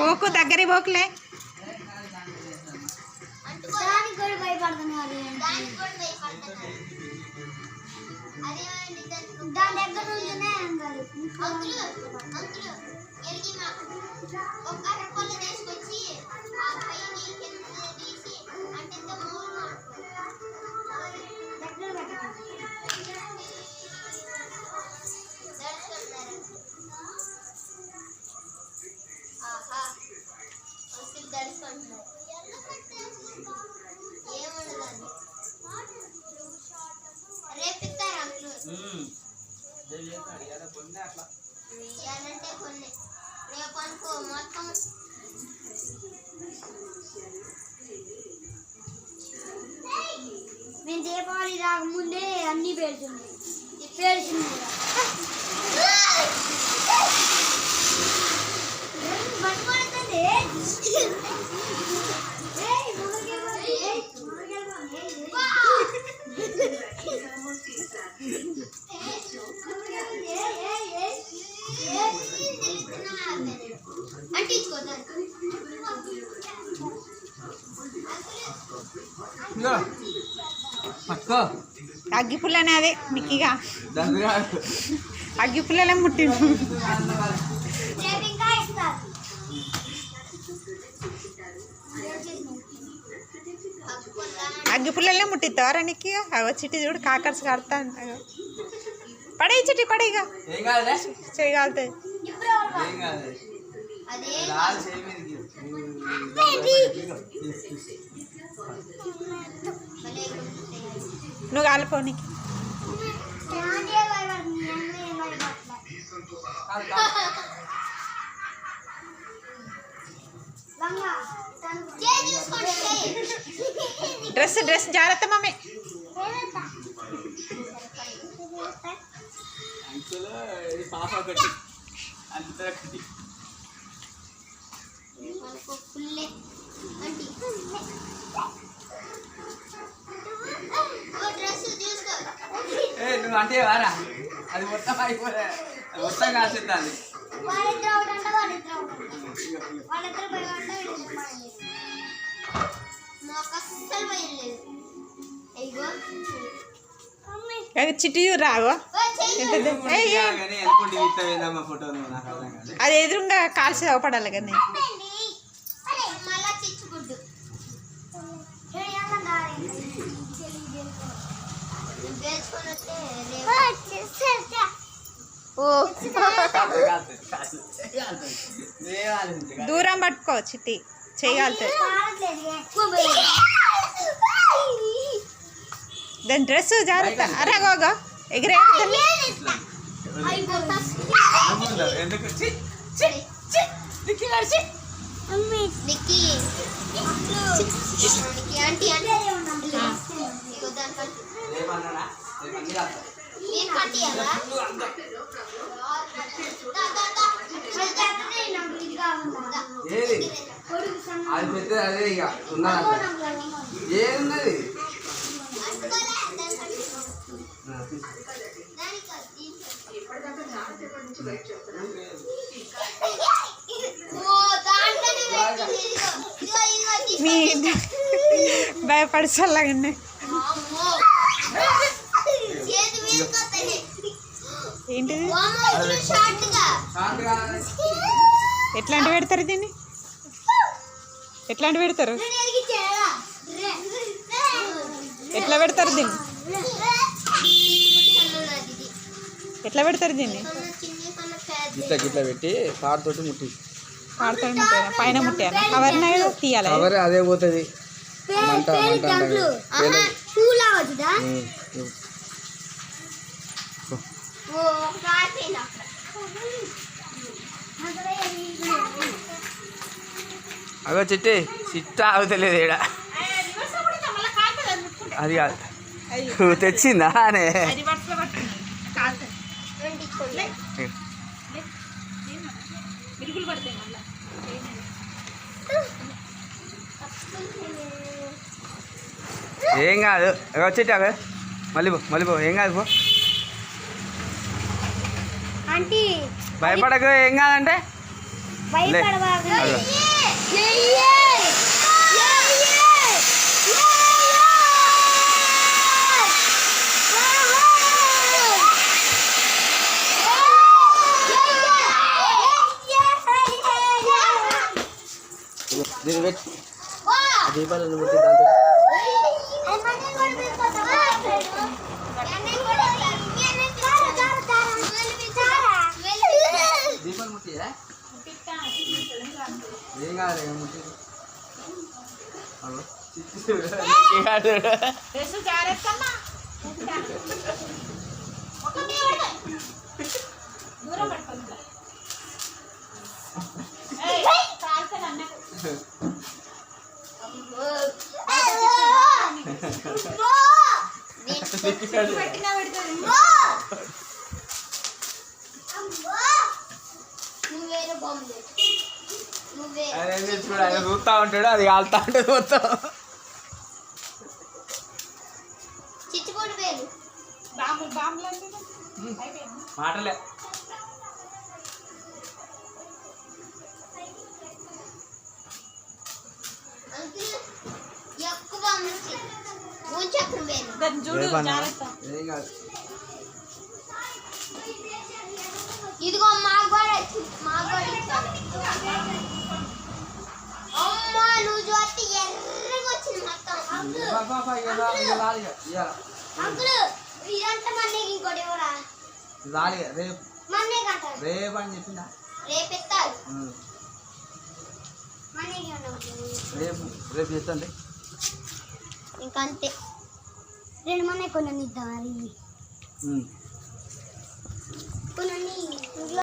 పోకు దగ్గర పోకులే. నేను దీపావళి రాకముందే అన్ని పేర్చింది. అగ్గి పుల్లనే అదే మిక్కిగా అగ్గి పుల్లలే ముట్టిండు. అగ్గి పుల్లలే ముట్టిస్తావరా నీకు? అగో చిట్టి చూడు కాకర్స్ కడతా అంట. పడే చిట్టి పడేగా చేయగలుగుతాయి. నువ్వు కాలిపోనికి డ్రెస్ జాగ్రత్త మమ్మీ. నువ్వు అంటే వారా అది మొత్తం అయిపోలే మొత్తం కాసేద్దాన్ని. చిట్టి రాగో అది ఎదురుగా కాల్సి అవపడాలి కానీ. దూరం పట్టుకో చిట్టి చేయగలుగుతుంది. దాని డ్రెస్ జాగ్రత్త. అరగోగా ఎగిరే అది పెద్ద అదే ఇక ఉన్నది ఏమున్నది. మీ భయపడి చల్లగండి. ఏంటిది ఎట్లాంటి పెడతారు దీన్ని? ఎట్లాంటి పెడతారు? ఎట్లా పెడతారు దీన్ని? ఎట్లా పెడతారు దీన్ని? గిట్లా పెట్టి కారుతోటి ముట్టి కారుతోటి ముట్టారా? పైన ముట్టారా? కవర్నే తీయాలి. కవర్ అదే పోతుంది. అగో చిట్టి చిట్ట అవుతలేదు ఈడ. అది కాదు తెచ్చిందా అనే ఏం కాదు. వచ్చేటి అగ మళ్ళీ పో ఏం కాదు పో. భయపడకు ఏం కాదంటే భయపడబాకు. అదిగో. దీన్ని పెట్టి దీపాలను ముట్టి దాంతో దీపాలు ముట్టి ఏం కాదు ముట్టి చూస్తా ఉంటాడు అది కాలుతా ఉంటుంది మొత్తం చిచ్చుకోడు పేరు మాటలే ఎక్కువ మంచి ఊంచక్రం పేరు ఏం కాదు ఇదిగో మాకు అమ్మ నువ్వు చూస్తే ఎర్రగా వచ్చింది మొత్తం అంకులు ఇదంతా మన్నే ఇంకోటి ఎవరా రేపు మన్నే కంటారు రేపు అని చెప్పిందా రేపు ఎత్తారు మన్నే రేపు రేపు చెప్తాండి ఇంకంతే 2 మన్నే కొన్ని ఇద్దాం అది